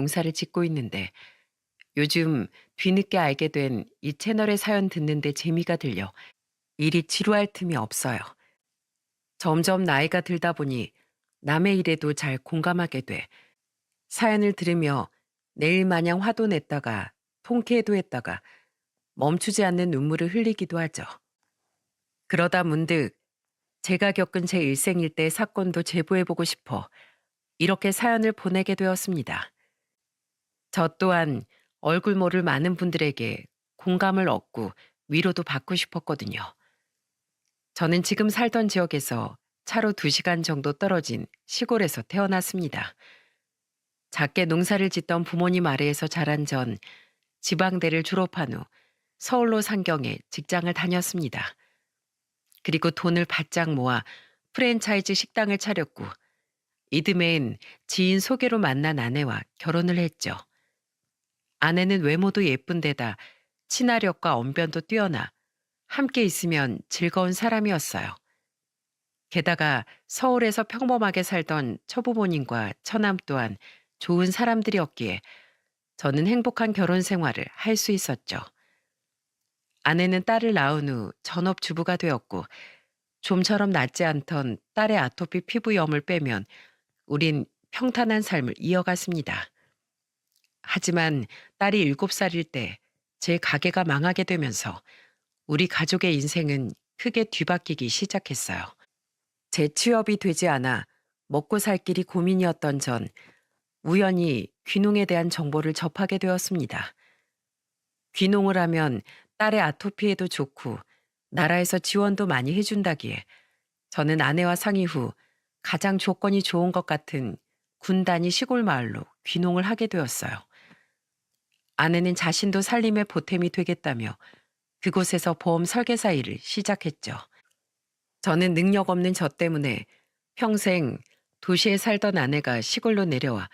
농사를 짓고 있는데 요즘 뒤늦게 알게 된 이 채널의 사연 듣는데 재미가 들려 일이 지루할 틈이 없어요. 점점 나이가 들다 보니 남의 일에도 잘 공감하게 돼 사연을 들으며 내일 마냥 화도 냈다가 통쾌해도 했다가 멈추지 않는 눈물을 흘리기도 하죠. 그러다 문득 제가 겪은 제 일생 일대의 사건도 제보해보고 싶어 이렇게 사연을 보내게 되었습니다. 저 또한 얼굴 모를 많은 분들에게 공감을 얻고 위로도 받고 싶었거든요. 저는 지금 살던 지역에서 차로 2시간 정도 떨어진 시골에서 태어났습니다. 작게 농사를 짓던 부모님 아래에서 자란 전 지방대를 졸업한 후 서울로 상경해 직장을 다녔습니다. 그리고 돈을 바짝 모아 프랜차이즈 식당을 차렸고 이듬해엔 지인 소개로 만난 아내와 결혼을 했죠. 아내는 외모도 예쁜 데다 친화력과 언변도 뛰어나 함께 있으면 즐거운 사람이었어요. 게다가 서울에서 평범하게 살던 처부모님과 처남 또한 좋은 사람들이었기에 저는 행복한 결혼 생활을 할 수 있었죠. 아내는 딸을 낳은 후 전업주부가 되었고 좀처럼 낫지 않던 딸의 아토피 피부염을 빼면 우린 평탄한 삶을 이어갔습니다. 하지만 딸이 7살일 때 제 가게가 망하게 되면서 우리 가족의 인생은 크게 뒤바뀌기 시작했어요. 제 취업이 되지 않아 먹고 살 길이 고민이었던 전 우연히 귀농에 대한 정보를 접하게 되었습니다. 귀농을 하면 딸의 아토피에도 좋고 나라에서 지원도 많이 해준다기에 저는 아내와 상의 후 가장 조건이 좋은 것 같은 군 단위 시골 마을로 귀농을 하게 되었어요. 아내는 자신도 살림의 보탬이 되겠다며 그곳에서 보험 설계사 일을 시작했죠. 저는 능력 없는 저 때문에 평생 도시에 살던 아내가 시골로 내려와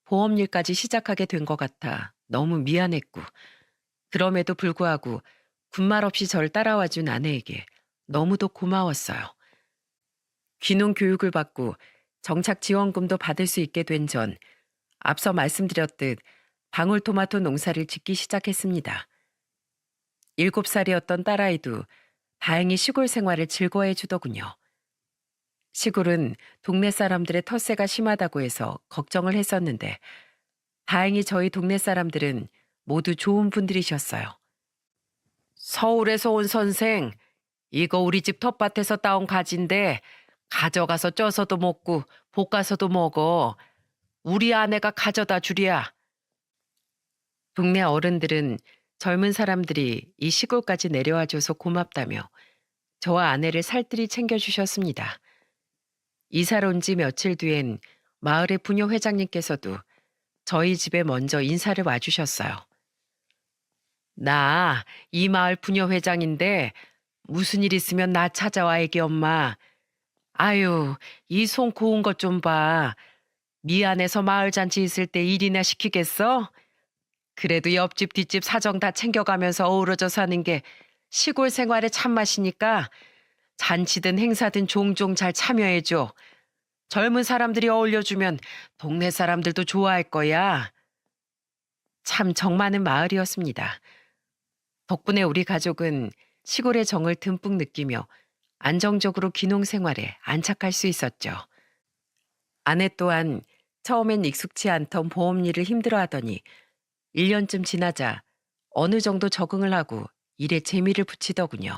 보험 일까지 시작하게 된 것 같아 너무 미안했고 그럼에도 불구하고 군말 없이 절 따라와 준 아내에게 너무도 고마웠어요. 귀농 교육을 받고 정착 지원금도 받을 수 있게 된 전 앞서 말씀드렸듯 방울토마토 농사를 짓기 시작했습니다. 7살이었던 딸아이도 다행히 시골 생활을 즐거워해 주더군요. 시골은 동네 사람들의 텃세가 심하다고 해서 걱정을 했었는데 다행히 저희 동네 사람들은 모두 좋은 분들이셨어요. 서울에서 온 선생, 이거 우리 집 텃밭에서 따온 가지인데 가져가서 쪄서도 먹고 볶아서도 먹어. 우리 아내가 가져다 주랴. 동네 어른들은 젊은 사람들이 이 시골까지 내려와줘서 고맙다며 저와 아내를 살뜰히 챙겨주셨습니다. 이사를 온 지 며칠 뒤엔 마을의 부녀 회장님께서도 저희 집에 먼저 인사를 와주셨어요. 나 이 마을 부녀 회장인데 무슨 일 있으면 나 찾아와 애기 엄마. 아유, 이 손 고운 것 좀 봐. 미안해서 마을 잔치 있을 때 일이나 시키겠어? 그래도 옆집 뒷집 사정 다 챙겨가면서 어우러져 사는 게 시골 생활의 참맛이니까 잔치든 행사든 종종 잘 참여해줘. 젊은 사람들이 어울려주면 동네 사람들도 좋아할 거야. 참 정 많은 마을이었습니다. 덕분에 우리 가족은 시골의 정을 듬뿍 느끼며 안정적으로 귀농 생활에 안착할 수 있었죠. 아내 또한 처음엔 익숙치 않던 보험 일을 힘들어하더니 1년쯤 지나자 어느 정도 적응을 하고 일에 재미를 붙이더군요.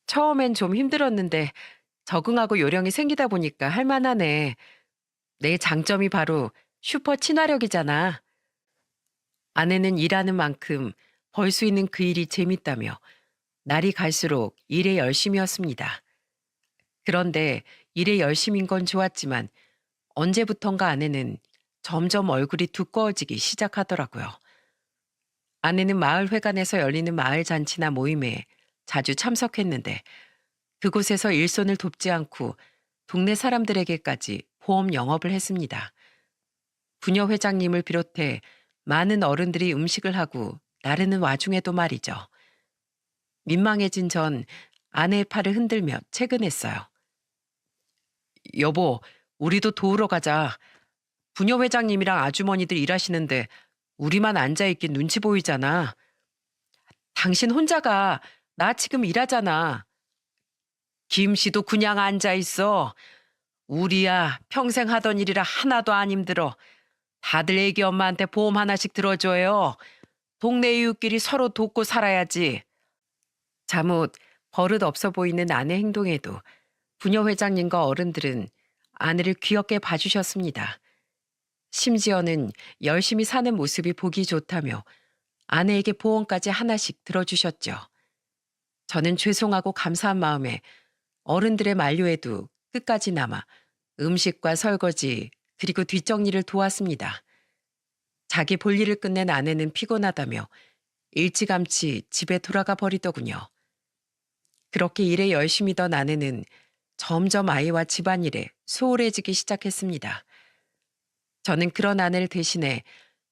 처음엔 좀 힘들었는데 적응하고 요령이 생기다 보니까 할만하네. 내 장점이 바로 슈퍼 친화력이잖아. 아내는 일하는 만큼 벌 수 있는 그 일이 재밌다며 날이 갈수록 일에 열심이었습니다. 그런데 일에 열심인 건 좋았지만 언제부턴가 아내는 점점 얼굴이 두꺼워지기 시작하더라고요. 아내는 마을 회관에서 열리는 마을 잔치나 모임에 자주 참석했는데 그곳에서 일손을 돕지 않고 동네 사람들에게까지 보험 영업을 했습니다. 부녀 회장님을 비롯해 많은 어른들이 음식을 하고 나르는 와중에도 말이죠. 민망해진 전 아내의 팔을 흔들며 퇴근했어요. 여보, 우리도 도우러 가자. 부녀 회장님이랑 아주머니들 일하시는데 우리만 앉아있긴 눈치 보이잖아. 당신 혼자가 나 지금 일하잖아. 김 씨도 그냥 앉아있어. 우리야 평생 하던 일이라 하나도 안 힘들어. 다들 애기 엄마한테 보험 하나씩 들어줘요. 동네 이웃끼리 서로 돕고 살아야지. 잠옷 버릇 없어 보이는 아내 행동에도 부녀 회장님과 어른들은 아내를 귀엽게 봐주셨습니다. 심지어는 열심히 사는 모습이 보기 좋다며 아내에게 보험까지 하나씩 들어주셨죠. 저는 죄송하고 감사한 마음에 어른들의 만류에도 끝까지 남아 음식과 설거지 그리고 뒷정리를 도왔습니다. 자기 볼일을 끝낸 아내는 피곤하다며 일찌감치 집에 돌아가 버리더군요. 그렇게 일에 열심히던 아내는 점점 아이와 집안일에 소홀해지기 시작했습니다. 저는 그런 아내를 대신해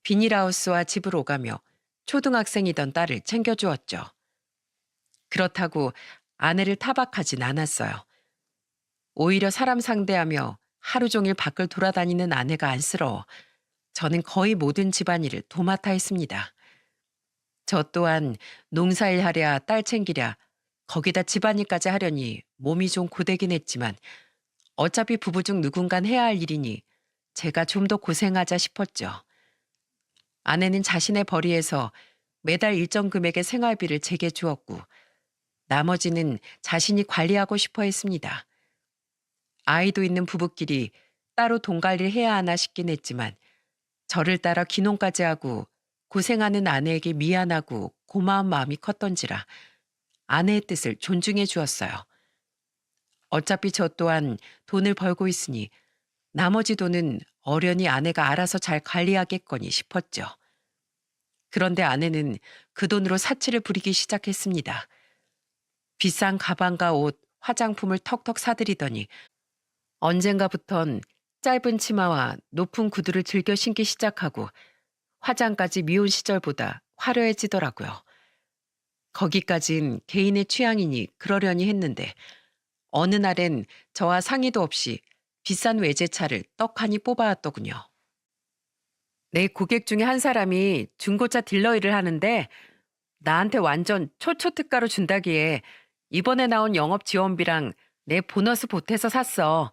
비닐하우스와 집을 오가며 초등학생이던 딸을 챙겨주었죠. 그렇다고 아내를 타박하진 않았어요. 오히려 사람 상대하며 하루 종일 밖을 돌아다니는 아내가 안쓰러워 저는 거의 모든 집안일을 도맡아 했습니다. 저 또한 농사일 하랴 딸 챙기랴 거기다 집안일까지 하려니 몸이 좀 고되긴 했지만 어차피 부부 중 누군간 해야 할 일이니 제가 좀 더 고생하자 싶었죠. 아내는 자신의 벌이에서 매달 일정 금액의 생활비를 제게 주었고 나머지는 자신이 관리하고 싶어 했습니다. 아이도 있는 부부끼리 따로 돈 관리를 해야 하나 싶긴 했지만 저를 따라 귀농까지 하고 고생하는 아내에게 미안하고 고마운 마음이 컸던지라 아내의 뜻을 존중해 주었어요. 어차피 저 또한 돈을 벌고 있으니 나머지 돈은 어련히 아내가 알아서 잘 관리하겠거니 싶었죠. 그런데 아내는 그 돈으로 사치를 부리기 시작했습니다. 비싼 가방과 옷, 화장품을 턱턱 사들이더니 언젠가부턴 짧은 치마와 높은 구두를 즐겨 신기 시작하고 화장까지 미혼 시절보다 화려해지더라고요. 거기까진 개인의 취향이니 그러려니 했는데 어느 날엔 저와 상의도 없이 비싼 외제차를 떡하니 뽑아왔더군요. 내 고객 중에 한 사람이 중고차 딜러 일을 하는데 나한테 완전 초초특가로 준다기에 이번에 나온 영업 지원비랑 내 보너스 보태서 샀어.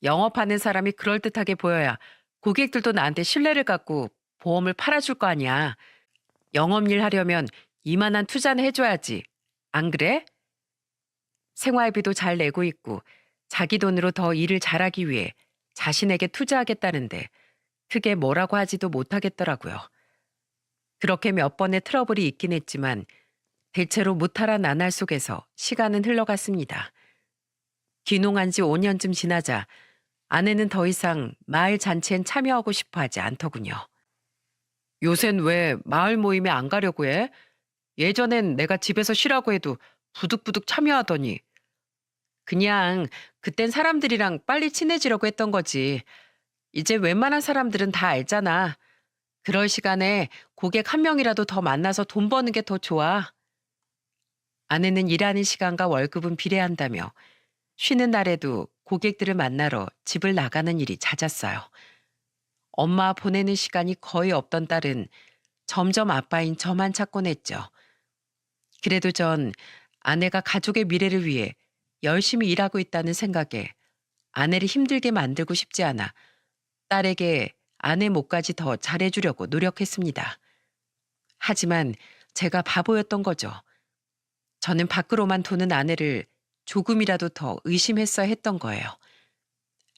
영업하는 사람이 그럴듯하게 보여야 고객들도 나한테 신뢰를 갖고 보험을 팔아줄 거 아니야. 영업일 하려면 이만한 투자는 해줘야지. 안 그래? 생활비도 잘 내고 있고 자기 돈으로 더 일을 잘하기 위해 자신에게 투자하겠다는데 크게 뭐라고 하지도 못하겠더라고요. 그렇게 몇 번의 트러블이 있긴 했지만 대체로 무탈한 나날 속에서 시간은 흘러갔습니다. 귀농한 지 5년쯤 지나자 아내는 더 이상 마을 잔치엔 참여하고 싶어 하지 않더군요. 요샌 왜 마을 모임에 안 가려고 해? 예전엔 내가 집에서 쉬라고 해도 부득부득 참여하더니. 그냥 그땐 사람들이랑 빨리 친해지려고 했던 거지. 이제 웬만한 사람들은 다 알잖아. 그럴 시간에 고객 한 명이라도 더 만나서 돈 버는 게 더 좋아. 아내는 일하는 시간과 월급은 비례한다며 쉬는 날에도 고객들을 만나러 집을 나가는 일이 잦았어요. 엄마 보내는 시간이 거의 없던 딸은 점점 아빠인 저만 찾곤 했죠. 그래도 전 아내가 가족의 미래를 위해 열심히 일하고 있다는 생각에 아내를 힘들게 만들고 싶지 않아 딸에게 아내 몫까지 더 잘해주려고 노력했습니다. 하지만 제가 바보였던 거죠. 저는 밖으로만 도는 아내를 조금이라도 더 의심했어야 했던 거예요.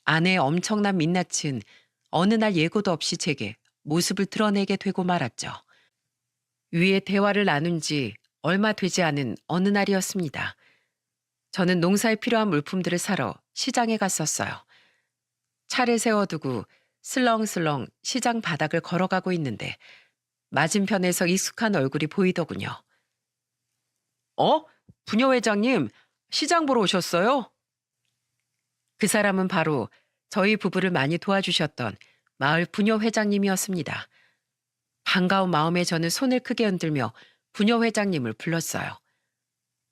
아내의 엄청난 민낯은 어느 날 예고도 없이 제게 모습을 드러내게 되고 말았죠. 위에 대화를 나눈 지 얼마 되지 않은 어느 날이었습니다. 저는 농사에 필요한 물품들을 사러 시장에 갔었어요. 차를 세워두고 슬렁슬렁 시장 바닥을 걸어가고 있는데 맞은편에서 익숙한 얼굴이 보이더군요. 부녀 회장님, 시장 보러 오셨어요? 그 사람은 바로 저희 부부를 많이 도와주셨던 마을 부녀 회장님이었습니다. 반가운 마음에 저는 손을 크게 흔들며 부녀 회장님을 불렀어요.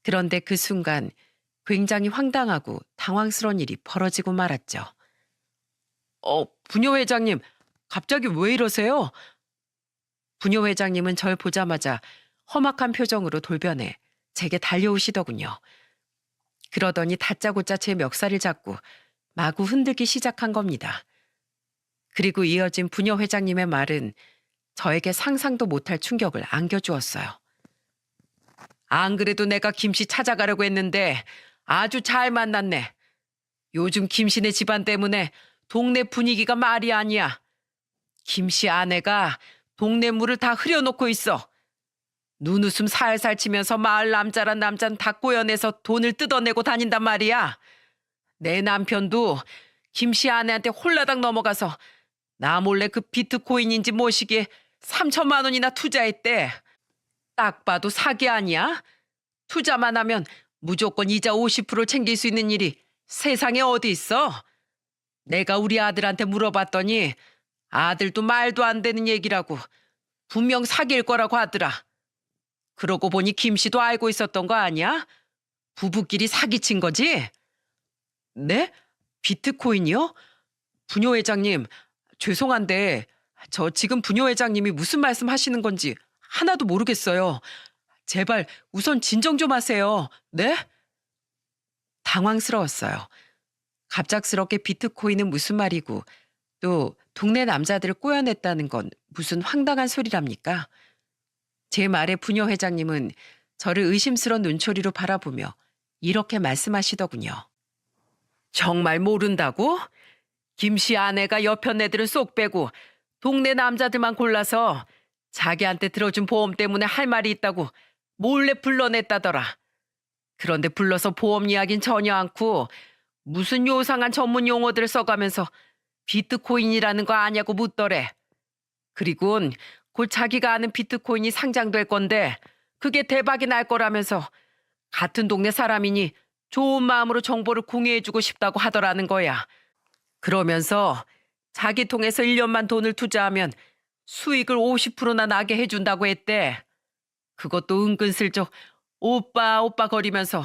그런데 그 순간 굉장히 황당하고 당황스러운 일이 벌어지고 말았죠. 부녀 회장님, 갑자기 왜 이러세요? 부녀 회장님은 절 보자마자 험악한 표정으로 돌변해 제게 달려오시더군요. 그러더니 다짜고짜 제 멱살을 잡고 마구 흔들기 시작한 겁니다. 그리고 이어진 부녀 회장님의 말은 저에게 상상도 못할 충격을 안겨주었어요. 안 그래도 내가 김씨 찾아가려고 했는데 아주 잘 만났네. 요즘 김씨네 집안 때문에 동네 분위기가 말이 아니야. 김씨 아내가 동네 물을 다 흐려놓고 있어. 눈웃음 살살 치면서 마을 남자란 남자는 다 꼬여내서 돈을 뜯어내고 다닌단 말이야. 내 남편도 김씨 아내한테 홀라당 넘어가서 나 몰래 그 비트코인인지 뭐시기에 3천만 원이나 투자했대. 딱 봐도 사기 아니야? 투자만 하면 무조건 이자 50% 챙길 수 있는 일이 세상에 어디 있어? 내가 우리 아들한테 물어봤더니 아들도 말도 안 되는 얘기라고 분명 사기일 거라고 하더라. 그러고 보니 김 씨도 알고 있었던 거 아니야? 부부끼리 사기친 거지? 네? 비트코인이요? 부녀 회장님, 죄송한데 저 지금 부녀 회장님이 무슨 말씀 하시는 건지 하나도 모르겠어요. 제발 우선 진정 좀 하세요. 네? 당황스러웠어요. 갑작스럽게 비트코인은 무슨 말이고 또 동네 남자들을 꼬여냈다는 건 무슨 황당한 소리랍니까? 제 말에 부녀 회장님은 저를 의심스러운 눈초리로 바라보며 이렇게 말씀하시더군요. 정말 모른다고? 김씨 아내가 옆편 애들은 쏙 빼고 동네 남자들만 골라서 자기한테 들어준 보험 때문에 할 말이 있다고 몰래 불러냈다더라. 그런데 불러서 보험 이야긴 전혀 않고 무슨 요상한 전문 용어들을 써가면서 비트코인이라는 거 아냐고 묻더래. 그리곤 곧 자기가 아는 비트코인이 상장될 건데 그게 대박이 날 거라면서 같은 동네 사람이니 좋은 마음으로 정보를 공유해주고 싶다고 하더라는 거야. 그러면서 자기 통해서 1년만 돈을 투자하면 수익을 50%나 나게 해준다고 했대. 그것도 은근슬쩍 오빠 오빠 거리면서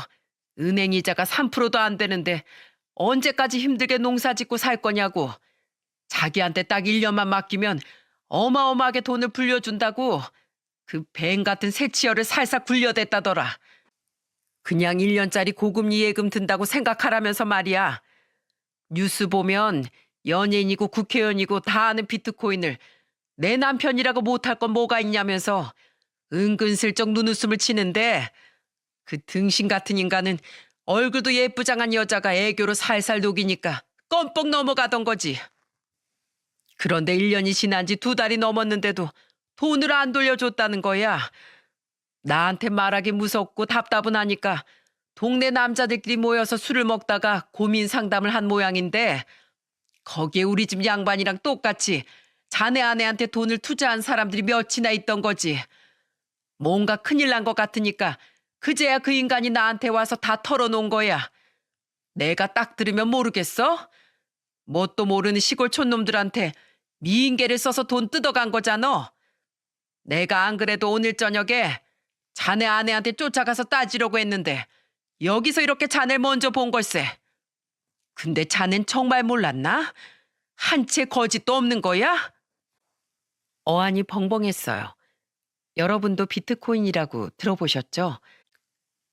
은행 이자가 3%도 안 되는데 언제까지 힘들게 농사 짓고 살 거냐고. 자기한테 딱 1년만 맡기면 어마어마하게 돈을 불려준다고 그 뱀 같은 새치열을 살살 굴려댔다더라. 그냥 1년짜리 고금리 예금 든다고 생각하라면서 말이야. 뉴스 보면 연예인이고 국회의원이고 다 아는 비트코인을 내 남편이라고 못할 건 뭐가 있냐면서 은근슬쩍 눈웃음을 치는데 그 등신 같은 인간은 얼굴도 예쁘장한 여자가 애교로 살살 녹이니까 껌뻑 넘어가던 거지. 그런데 1년이 지난 지 2달이 넘었는데도 돈을 안 돌려줬다는 거야. 나한테 말하기 무섭고 답답은 하니까 동네 남자들끼리 모여서 술을 먹다가 고민 상담을 한 모양인데 거기에 우리 집 양반이랑 똑같이 자네 아내한테 돈을 투자한 사람들이 몇이나 있던 거지. 뭔가 큰일 난 것 같으니까 그제야 그 인간이 나한테 와서 다 털어놓은 거야. 내가 딱 들으면 모르겠어? 뭣도 모르는 시골 촌놈들한테 미인계를 써서 돈 뜯어간 거잖아. 내가 안 그래도 오늘 저녁에 자네 아내한테 쫓아가서 따지려고 했는데 여기서 이렇게 자네를 먼저 본 걸세. 근데 자넨 정말 몰랐나? 한 채 거짓도 없는 거야? 어안이 벙벙했어요. 여러분도 비트코인이라고 들어보셨죠?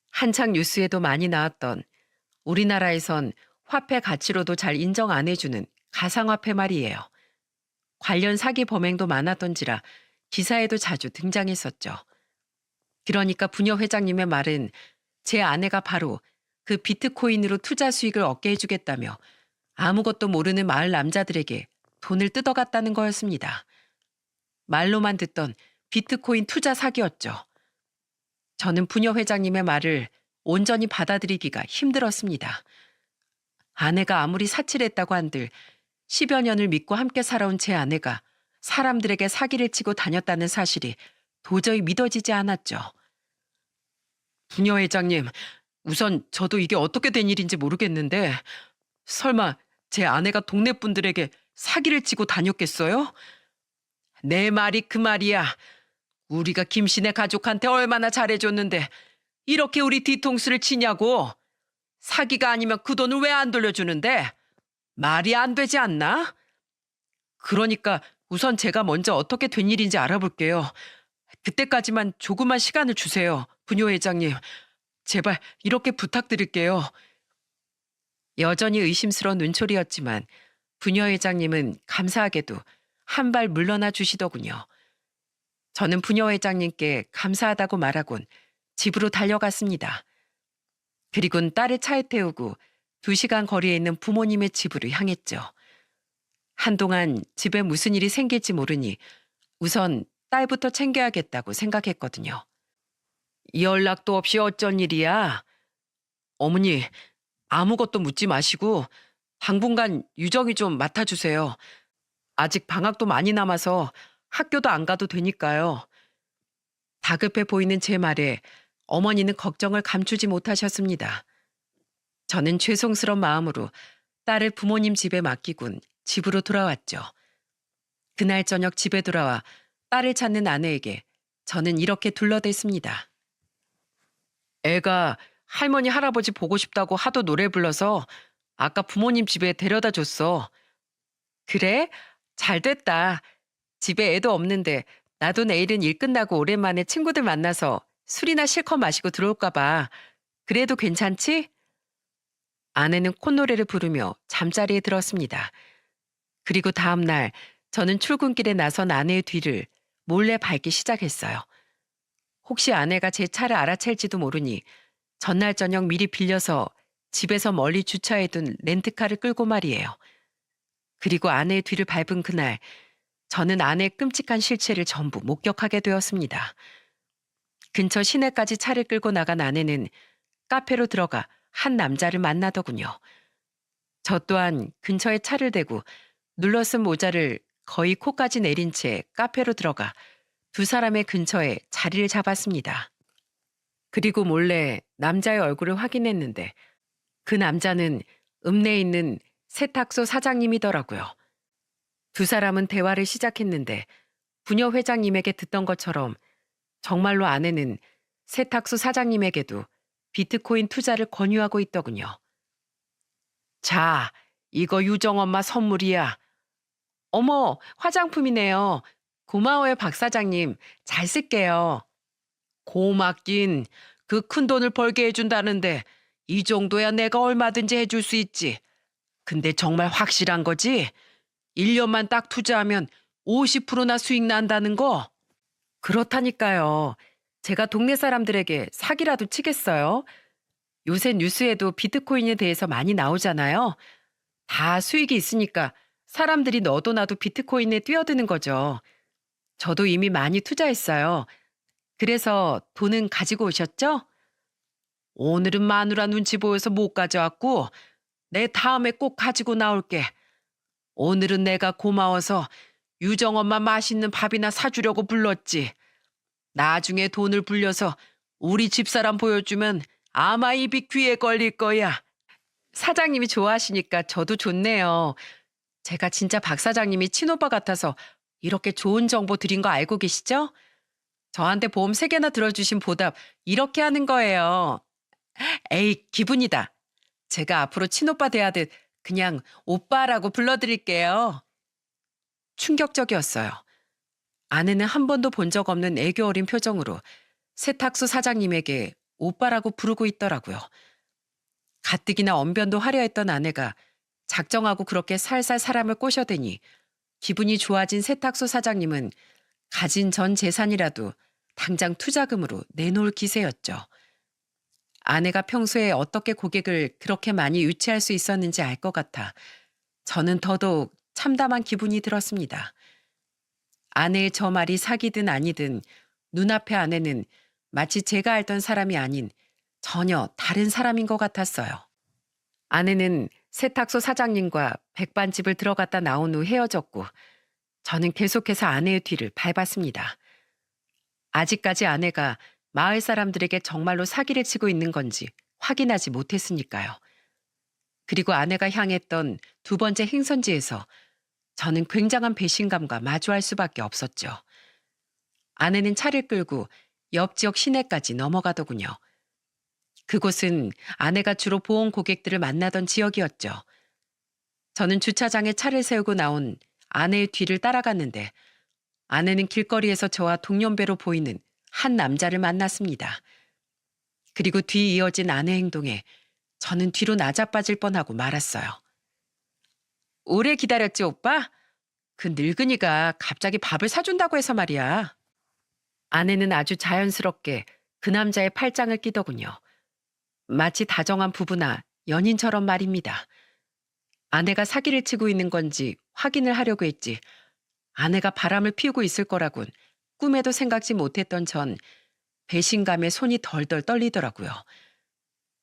한창 뉴스에도 많이 나왔던 우리나라에선 화폐 가치로도 잘 인정 안 해주는 가상화폐 말이에요. 관련 사기 범행도 많았던지라 기사에도 자주 등장했었죠. 그러니까 부녀 회장님의 말은 제 아내가 바로 그 비트코인으로 투자 수익을 얻게 해주겠다며 아무것도 모르는 마을 남자들에게 돈을 뜯어갔다는 거였습니다. 말로만 듣던 비트코인 투자 사기였죠. 저는 부녀 회장님의 말을 온전히 받아들이기가 힘들었습니다. 아내가 아무리 사칠했다고 한들 10여 년을 믿고 함께 살아온 제 아내가 사람들에게 사기를 치고 다녔다는 사실이 도저히 믿어지지 않았죠. 부녀 회장님, 우선 저도 이게 어떻게 된 일인지 모르겠는데 설마 제 아내가 동네 분들에게 사기를 치고 다녔겠어요? 내 말이 그 말이야. 우리가 김씨네 가족한테 얼마나 잘해줬는데 이렇게 우리 뒤통수를 치냐고. 사기가 아니면 그 돈을 왜 안 돌려주는데? 말이 안 되지 않나? 그러니까 우선 제가 먼저 어떻게 된 일인지 알아볼게요. 그때까지만 조금만 시간을 주세요. 부녀 회장님. 제발 이렇게 부탁드릴게요. 여전히 의심스러운 눈초리였지만 부녀 회장님은 감사하게도 한 발 물러나 주시더군요. 저는 부녀 회장님께 감사하다고 말하곤 집으로 달려갔습니다. 그리곤 딸을 차에 태우고 2시간 거리에 있는 부모님의 집으로 향했죠. 한동안 집에 무슨 일이 생길지 모르니 우선 딸부터 챙겨야겠다고 생각했거든요. 연락도 없이 어쩐 일이야? 어머니, 아무것도 묻지 마시고 당분간 유정이 좀 맡아주세요. 아직 방학도 많이 남아서 학교도 안 가도 되니까요. 다급해 보이는 제 말에 어머니는 걱정을 감추지 못하셨습니다. 저는 죄송스런 마음으로 딸을 부모님 집에 맡기곤 집으로 돌아왔죠. 그날 저녁 집에 돌아와 딸을 찾는 아내에게 저는 이렇게 둘러댔습니다. 애가 할머니 할아버지 보고 싶다고 하도 노래 불러서 아까 부모님 집에 데려다 줬어. 그래? 잘 됐다. 집에 애도 없는데 나도 내일은 일 끝나고 오랜만에 친구들 만나서 술이나 실컷 마시고 들어올까 봐. 그래도 괜찮지? 아내는 콧노래를 부르며 잠자리에 들었습니다. 그리고 다음 날 저는 출근길에 나선 아내의 뒤를 몰래 밟기 시작했어요. 혹시 아내가 제 차를 알아챌지도 모르니 전날 저녁 미리 빌려서 집에서 멀리 주차해둔 렌트카를 끌고 말이에요. 그리고 아내의 뒤를 밟은 그날 저는 아내의 끔찍한 실체를 전부 목격하게 되었습니다. 근처 시내까지 차를 끌고 나간 아내는 카페로 들어가 한 남자를 만나더군요. 저 또한 근처에 차를 대고 눌러쓴 모자를 거의 코까지 내린 채 카페로 들어가 2사람의 근처에 자리를 잡았습니다. 그리고 몰래 남자의 얼굴을 확인했는데 그 남자는 읍내에 있는 세탁소 사장님이더라고요. 2사람은 대화를 시작했는데 부녀 회장님에게 듣던 것처럼 정말로 아내는 세탁소 사장님에게도 비트코인 투자를 권유하고 있더군요. 자, 이거 유정 엄마 선물이야. 어머, 화장품이네요. 고마워요, 박 사장님. 잘 쓸게요. 고맙긴. 그 큰 돈을 벌게 해준다는데 이 정도야 내가 얼마든지 해줄 수 있지. 근데 정말 확실한 거지? 1년만 딱 투자하면 50%나 수익 난다는 거? 그렇다니까요. 제가 동네 사람들에게 사기라도 치겠어요. 요새 뉴스에도 비트코인에 대해서 많이 나오잖아요. 다 수익이 있으니까 사람들이 너도 나도 비트코인에 뛰어드는 거죠. 저도 이미 많이 투자했어요. 그래서 돈은 가지고 오셨죠? 오늘은 마누라 눈치 보여서 못 가져왔고 내 다음에 꼭 가지고 나올게. 오늘은 내가 고마워서 유정 엄마 맛있는 밥이나 사주려고 불렀지. 나중에 돈을 불려서 우리 집사람 보여주면 아마 입이 귀에 걸릴 거야. 사장님이 좋아하시니까 저도 좋네요. 제가 진짜 박 사장님이 친오빠 같아서 이렇게 좋은 정보 드린 거 알고 계시죠? 저한테 보험 3개나 들어주신 보답 이렇게 하는 거예요. 에이, 기분이다. 제가 앞으로 친오빠 대하듯 그냥 오빠라고 불러드릴게요. 충격적이었어요. 아내는 한 번도 본 적 없는 애교 어린 표정으로 세탁소 사장님에게 오빠라고 부르고 있더라고요. 가뜩이나 언변도 화려했던 아내가 작정하고 그렇게 살살 사람을 꼬셔대니 기분이 좋아진 세탁소 사장님은 가진 전 재산이라도 당장 투자금으로 내놓을 기세였죠. 아내가 평소에 어떻게 고객을 그렇게 많이 유치할 수 있었는지 알 것 같아 저는 더더욱 참담한 기분이 들었습니다. 아내의 저 말이 사기든 아니든 눈앞의 아내는 마치 제가 알던 사람이 아닌 전혀 다른 사람인 것 같았어요. 아내는 세탁소 사장님과 백반집을 들어갔다 나온 후 헤어졌고 저는 계속해서 아내의 뒤를 밟았습니다. 아직까지 아내가 마을 사람들에게 정말로 사기를 치고 있는 건지 확인하지 못했으니까요. 그리고 아내가 향했던 2번째 행선지에서 저는 굉장한 배신감과 마주할 수밖에 없었죠. 아내는 차를 끌고 옆 지역 시내까지 넘어가더군요. 그곳은 아내가 주로 보온 고객들을 만나던 지역이었죠. 저는 주차장에 차를 세우고 나온 아내의 뒤를 따라갔는데 아내는 길거리에서 저와 동년배로 보이는 한 남자를 만났습니다. 그리고 뒤 이어진 아내 행동에 저는 뒤로 나자빠질 뻔하고 말았어요. 오래 기다렸지, 오빠? 그 늙은이가 갑자기 밥을 사준다고 해서 말이야. 아내는 아주 자연스럽게 그 남자의 팔짱을 끼더군요. 마치 다정한 부부나 연인처럼 말입니다. 아내가 사기를 치고 있는 건지 확인을 하려고 했지. 아내가 바람을 피우고 있을 거라곤 꿈에도 생각지 못했던 전 배신감에 손이 덜덜 떨리더라고요.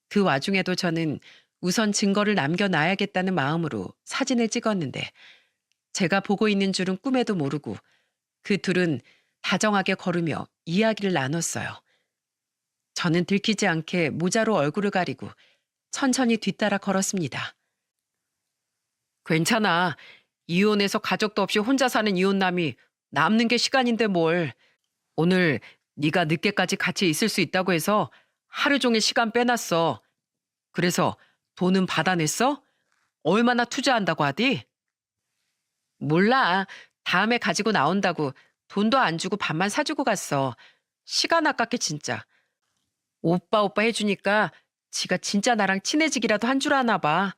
그 와중에도 저는 우선 증거를 남겨놔야겠다는 마음으로 사진을 찍었는데 제가 보고 있는 줄은 꿈에도 모르고 그 둘은 다정하게 걸으며 이야기를 나눴어요. 저는 들키지 않게 모자로 얼굴을 가리고 천천히 뒤따라 걸었습니다. 괜찮아. 이혼해서 가족도 없이 혼자 사는 이혼남이 남는 게 시간인데 뭘. 오늘 네가 늦게까지 같이 있을 수 있다고 해서 하루 종일 시간 빼놨어. 그래서 돈은 받아냈어? 얼마나 투자한다고 하디? 몰라. 다음에 가지고 나온다고 돈도 안 주고 밥만 사주고 갔어. 시간 아깝게 진짜. 오빠 오빠 해주니까 지가 진짜 나랑 친해지기라도 한 줄 아나 봐.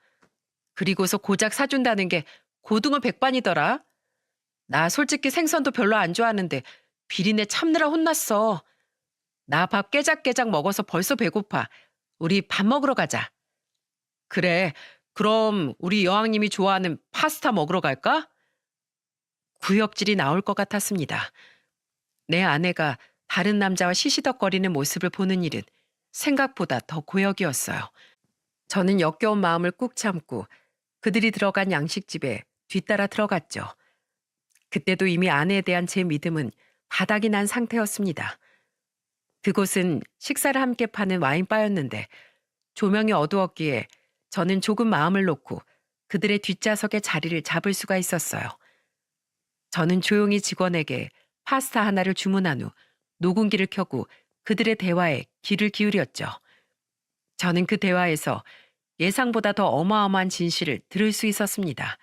그리고서 고작 사준다는 게 고등어 백반이더라. 나 솔직히 생선도 별로 안 좋아하는데 비린내 참느라 혼났어. 나 밥 깨작깨작 먹어서 벌써 배고파. 우리 밥 먹으러 가자. 그래. 그럼 우리 여왕님이 좋아하는 파스타 먹으러 갈까? 구역질이 나올 것 같았습니다. 내 아내가 다른 남자와 시시덕거리는 모습을 보는 일은 생각보다 더 고역이었어요. 저는 역겨운 마음을 꾹 참고 그들이 들어간 양식집에 뒤따라 들어갔죠. 그때도 이미 아내에 대한 제 믿음은 바닥이 난 상태였습니다. 그곳은 식사를 함께 파는 와인바였는데 조명이 어두웠기에 저는 조금 마음을 놓고 그들의 뒷좌석에 자리를 잡을 수가 있었어요. 저는 조용히 직원에게 파스타 하나를 주문한 후 녹음기를 켜고 그들의 대화에 귀를 기울였죠. 저는 그 대화에서 예상보다 더 어마어마한 진실을 들을 수 있었습니다.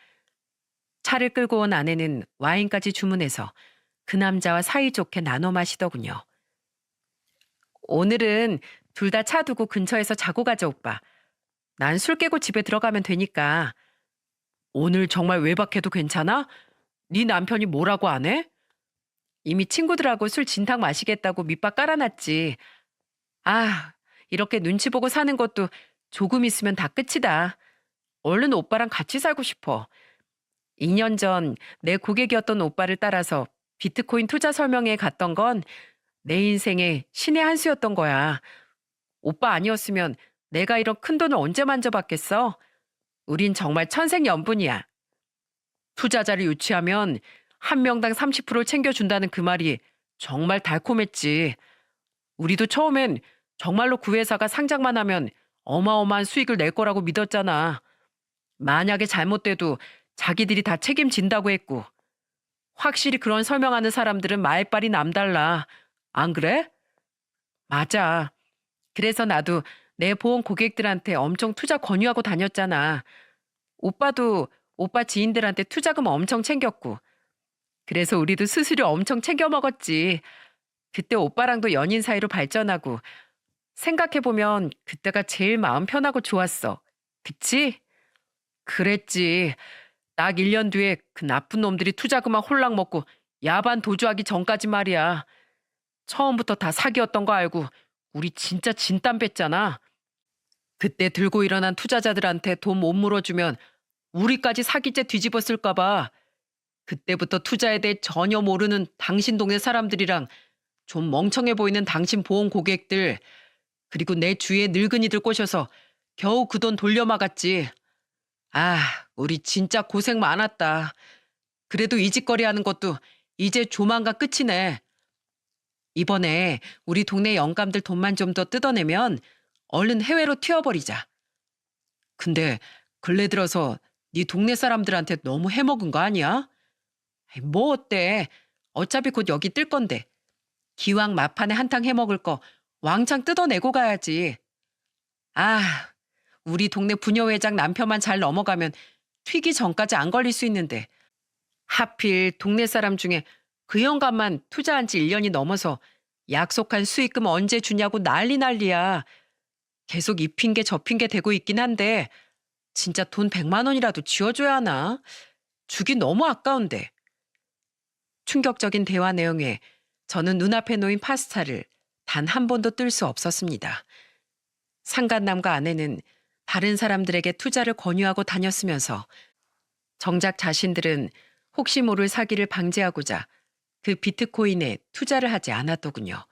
차를 끌고 온 아내는 와인까지 주문해서 그 남자와 사이좋게 나눠 마시더군요. 오늘은 둘 다 차 두고 근처에서 자고 가자, 오빠. 난 술 깨고 집에 들어가면 되니까. 오늘 정말 외박해도 괜찮아? 네 남편이 뭐라고 안 해? 이미 친구들하고 술 진탕 마시겠다고 밑밥 깔아놨지. 아, 이렇게 눈치 보고 사는 것도 조금 있으면 다 끝이다. 얼른 오빠랑 같이 살고 싶어. 2년 전 내 고객이었던 오빠를 따라서 비트코인 투자 설명회에 갔던 건 내 인생의 신의 한 수였던 거야. 오빠 아니었으면 내가 이런 큰 돈을 언제 만져봤겠어? 우린 정말 천생연분이야. 투자자를 유치하면 한 명당 30%를 챙겨준다는 그 말이 정말 달콤했지. 우리도 처음엔 정말로 그 회사가 상장만 하면 어마어마한 수익을 낼 거라고 믿었잖아. 만약에 잘못돼도 자기들이 다 책임진다고 했고. 확실히 그런 설명하는 사람들은 말빨이 남달라. 안 그래? 맞아. 그래서 나도 내 보험 고객들한테 엄청 투자 권유하고 다녔잖아. 오빠도 오빠 지인들한테 투자금 엄청 챙겼고. 그래서 우리도 수수료 엄청 챙겨 먹었지. 그때 오빠랑도 연인 사이로 발전하고. 생각해보면 그때가 제일 마음 편하고 좋았어. 그치? 그랬지. 딱 1년 뒤에 그 나쁜 놈들이 투자금만 홀랑 먹고 야반 도주하기 전까지 말이야. 처음부터 다 사기였던 거 알고 우리 진짜 진땀 뺐잖아. 그때 들고 일어난 투자자들한테 돈 못 물어주면 우리까지 사기죄 뒤집었을까 봐. 그때부터 투자에 대해 전혀 모르는 당신 동네 사람들이랑 좀 멍청해 보이는 당신 보험 고객들, 그리고 내 주위에 늙은이들 꼬셔서 겨우 그 돈 돌려막았지. 아, 우리 진짜 고생 많았다. 그래도 이 짓거리 하는 것도 이제 조만간 끝이네. 이번에 우리 동네 영감들 돈만 좀 더 뜯어내면 얼른 해외로 튀어버리자. 근데 근래 들어서 네 동네 사람들한테 너무 해먹은 거 아니야? 아이, 뭐 어때? 어차피 곧 여기 뜰 건데. 기왕 마판에 한탕 해먹을 거 왕창 뜯어내고 가야지. 아, 우리 동네 부녀회장 남편만 잘 넘어가면 튀기 전까지 안 걸릴 수 있는데. 하필 동네 사람 중에 그 영감만 투자한 지 1년이 넘어서 약속한 수익금 언제 주냐고 난리야. 계속 이 핑계 저 핑계 대고 있긴 한데 진짜 돈 100만 원이라도 쥐어줘야 하나? 주기 너무 아까운데. 충격적인 대화 내용에 저는 눈앞에 놓인 파스타를 단 한 번도 뜰 수 없었습니다. 상간남과 아내는 다른 사람들에게 투자를 권유하고 다녔으면서 정작 자신들은 혹시 모를 사기를 방지하고자 그 비트코인에 투자를 하지 않았더군요.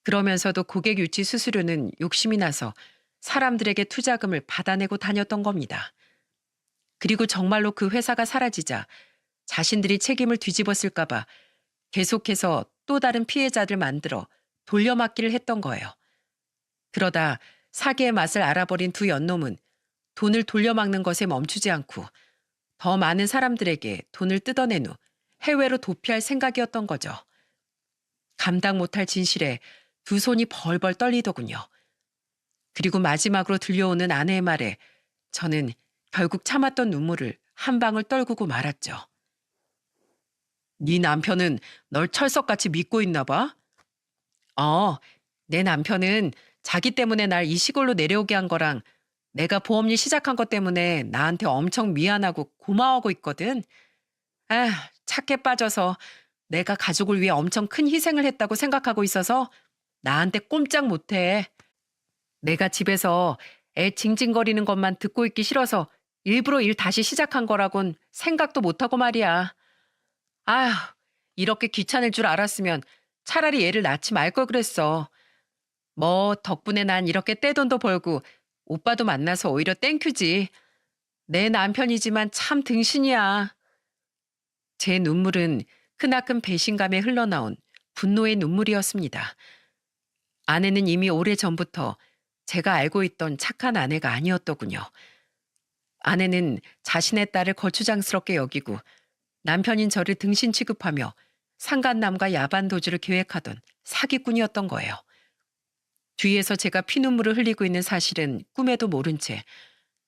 그러면서도 고객 유치 수수료는 욕심이 나서 사람들에게 투자금을 받아내고 다녔던 겁니다. 그리고 정말로 그 회사가 사라지자 자신들이 책임을 뒤집었을까봐 계속해서 또 다른 피해자들 만들어 돌려막기를 했던 거예요. 그러다 사기의 맛을 알아버린 두 연놈은 돈을 돌려막는 것에 멈추지 않고 더 많은 사람들에게 돈을 뜯어낸 후 해외로 도피할 생각이었던 거죠. 감당 못할 진실에 두 손이 벌벌 떨리더군요. 그리고 마지막으로 들려오는 아내의 말에 저는 결국 참았던 눈물을 한 방울 떨구고 말았죠. 네 남편은 널 철석같이 믿고 있나 봐? 내 남편은 자기 때문에 날 이 시골로 내려오게 한 거랑 내가 보험일 시작한 것 때문에 나한테 엄청 미안하고 고마워하고 있거든. 착해 빠져서 내가 가족을 위해 엄청 큰 희생을 했다고 생각하고 있어서 나한테 꼼짝 못해. 내가 집에서 애 징징거리는 것만 듣고 있기 싫어서 일부러 일 다시 시작한 거라곤 생각도 못하고 말이야. 아휴, 이렇게 귀찮을 줄 알았으면 차라리 얘를 낳지 말 걸 그랬어. 뭐 덕분에 난 이렇게 떼돈도 벌고 오빠도 만나서 오히려 땡큐지. 내 남편이지만 참 등신이야. 제 눈물은 크나큰 배신감에 흘러나온 분노의 눈물이었습니다. 아내는 이미 오래전부터 제가 알고 있던 착한 아내가 아니었더군요. 아내는 자신의 딸을 거추장스럽게 여기고 남편인 저를 등신 취급하며 상간남과 야반 도주를 계획하던 사기꾼이었던 거예요. 뒤에서 제가 피눈물을 흘리고 있는 사실은 꿈에도 모른 채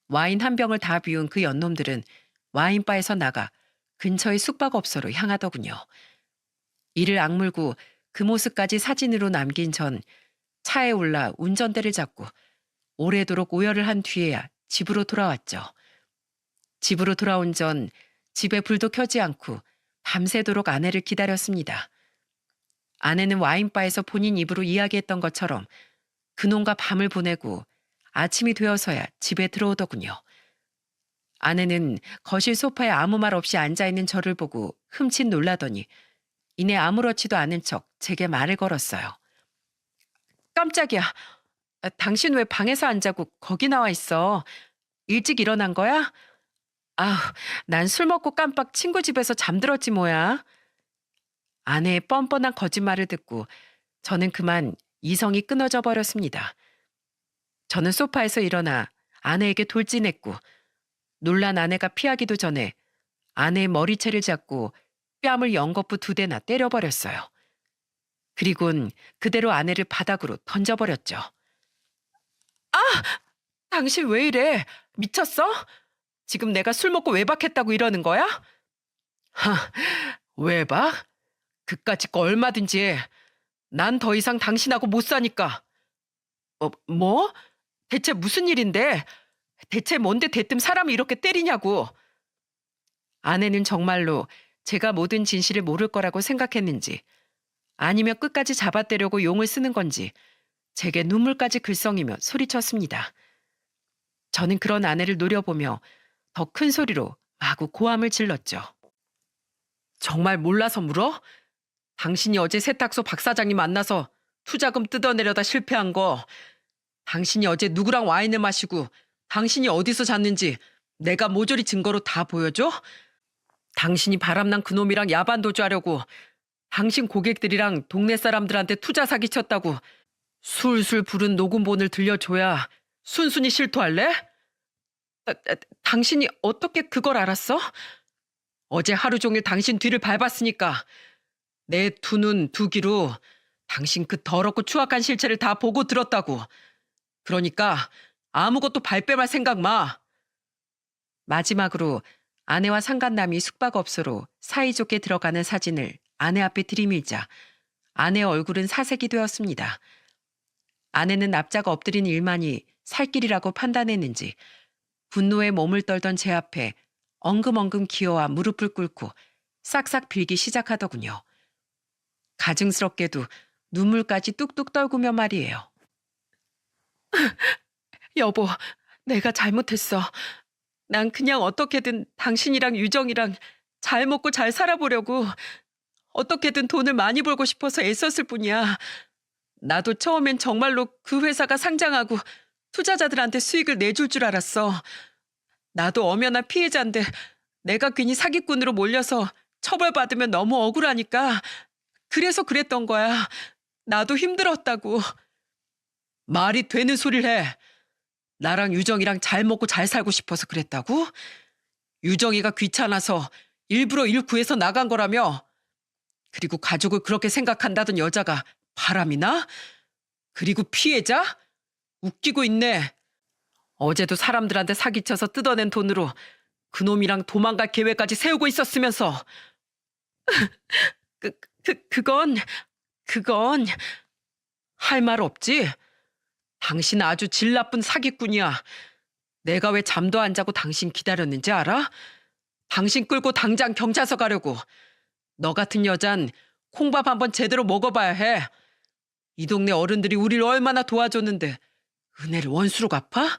와인 한 병을 다 비운 그 연놈들은 와인바에서 나가 근처의 숙박업소로 향하더군요. 이를 악물고 그 모습까지 사진으로 남긴 전 차에 올라 운전대를 잡고 오래도록 오열을 한 뒤에야 집으로 돌아왔죠. 집으로 돌아온 전 집에 불도 켜지 않고 밤새도록 아내를 기다렸습니다. 아내는 와인바에서 본인 입으로 이야기했던 것처럼 그놈과 밤을 보내고 아침이 되어서야 집에 들어오더군요. 아내는 거실 소파에 아무 말 없이 앉아있는 저를 보고 흠칫 놀라더니 이내 아무렇지도 않은 척 제게 말을 걸었어요. 깜짝이야. 당신 왜 방에서 안 자고 거기 나와 있어? 일찍 일어난 거야? 아우, 난 술 먹고 깜빡 친구 집에서 잠들었지 뭐야. 아내의 뻔뻔한 거짓말을 듣고 저는 그만 이성이 끊어져 버렸습니다. 저는 소파에서 일어나 아내에게 돌진했고 놀란 아내가 피하기도 전에 아내의 머리채를 잡고 뺨을 연거푸 2대나 때려버렸어요. 그리곤 그대로 아내를 바닥으로 던져버렸죠. 아! 당신 왜 이래? 미쳤어? 지금 내가 술 먹고 외박했다고 이러는 거야? 외박? 그까짓 거 얼마든지 해. 난 더 이상 당신하고 못 사니까. 뭐? 대체 무슨 일인데? 대체 뭔데 대뜸 사람을 이렇게 때리냐고. 아내는 정말로 제가 모든 진실을 모를 거라고 생각했는지 아니면 끝까지 잡아떼려고 용을 쓰는 건지 제게 눈물까지 글썽이며 소리쳤습니다. 저는 그런 아내를 노려보며 더 큰 소리로 마구 고함을 질렀죠. 정말 몰라서 물어? 당신이 어제 세탁소 박 사장님 만나서 투자금 뜯어내려다 실패한 거, 당신이 어제 누구랑 와인을 마시고 당신이 어디서 잤는지 내가 모조리 증거로 다 보여줘? 당신이 바람난 그놈이랑 야반 도주하려고 당신 고객들이랑 동네 사람들한테 투자 사기쳤다고 술술 부른 녹음본을 들려줘야 순순히 실토할래? 당신이 어떻게 그걸 알았어? 어제 하루 종일 당신 뒤를 밟았으니까 내 두 눈 두 귀로 당신 그 더럽고 추악한 실체를 다 보고 들었다고. 그러니까 아무것도 발뺌할 생각 마. 마지막으로 아내와 상간남이 숙박업소로 사이좋게 들어가는 사진을 아내 앞에 들이밀자 아내의 얼굴은 사색이 되었습니다. 아내는 납작 엎드린 일만이 살 길이라고 판단했는지 분노에 몸을 떨던 제 앞에 엉금엉금 기어와 무릎을 꿇고 싹싹 빌기 시작하더군요. 가증스럽게도 눈물까지 뚝뚝 떨구며 말이에요. 여보, 내가 잘못했어. 난 그냥 어떻게든 당신이랑 유정이랑 잘 먹고 잘 살아보려고 어떻게든 돈을 많이 벌고 싶어서 애썼을 뿐이야. 나도 처음엔 정말로 그 회사가 상장하고 투자자들한테 수익을 내줄 줄 알았어. 나도 엄연한 피해자인데 내가 괜히 사기꾼으로 몰려서 처벌받으면 너무 억울하니까 그래서 그랬던 거야. 나도 힘들었다고. 말이 되는 소리를 해. 나랑 유정이랑 잘 먹고 잘 살고 싶어서 그랬다고? 유정이가 귀찮아서 일부러 일 구해서 나간 거라며? 그리고 가족을 그렇게 생각한다던 여자가 바람이나? 그리고 피해자? 웃기고 있네. 어제도 사람들한테 사기쳐서 뜯어낸 돈으로 그놈이랑 도망갈 계획까지 세우고 있었으면서. 그건 할 말 없지? 당신 아주 질 나쁜 사기꾼이야. 내가 왜 잠도 안 자고 당신 기다렸는지 알아? 당신 끌고 당장 경찰서 가려고. 너 같은 여잔 콩밥 한번 제대로 먹어봐야 해. 이 동네 어른들이 우리를 얼마나 도와줬는데 은혜를 원수로 갚아?